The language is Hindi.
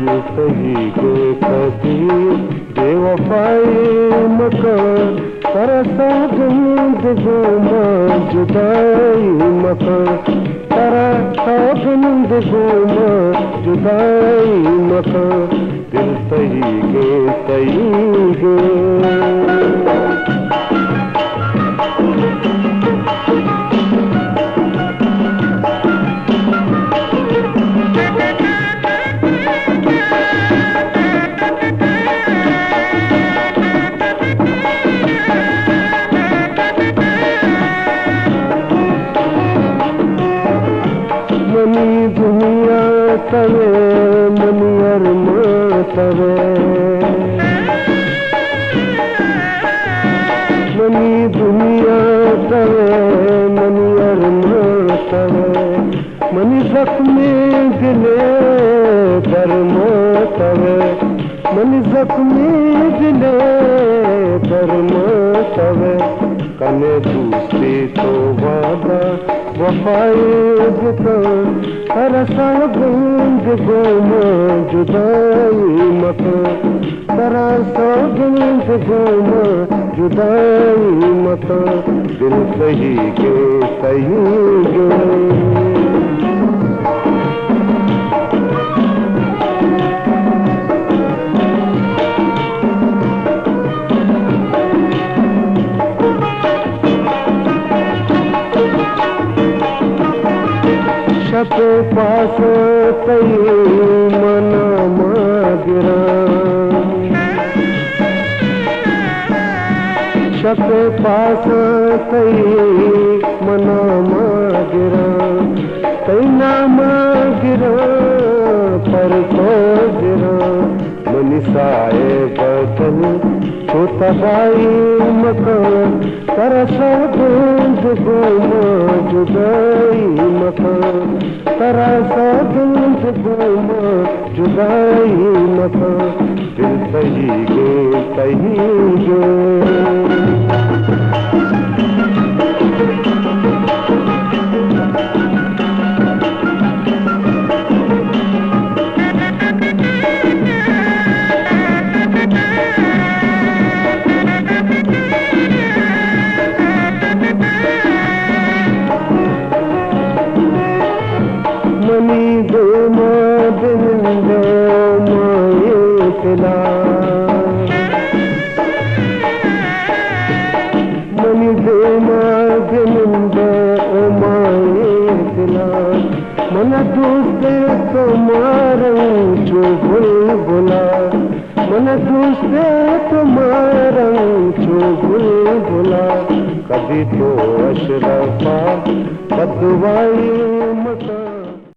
सही के कदी बेवफाई मकर तरसा गंद गोमा जुदाई मकर तरसा गंद गोमा जुदाई मकर दिल सही गे मनी दुनिया तवे मनी अरमा तवे मनी दुनिया तवे मनी अरमा तवे मनी जख्मे दिले दरमा तवे मनी जख्मे दिले दरमा तवे कने दूसरे तो वादा वफाए जितर तरसा गंद गोमा जुदाई मकर तरसा गंद गोमा जुदाई मकर दिल सही गे शप पास कई मना मागिरा शप पास कई मना मागिरा कई ना मागिरा पर को गिरा मनिसाए बदल छोटा भाई मकान तरसा गंद गोमा जुदाई मकान तरसा गंद गोमा जुदाई मकान दिल सही गे मनी दो दिन माए पिला मनी दो दिन माए पिला मन दूसरे तो मारूं जो बुलबुला मन दूसरे तो मारूं जो बुलबुला कभी तो अशरफा बदवाई मका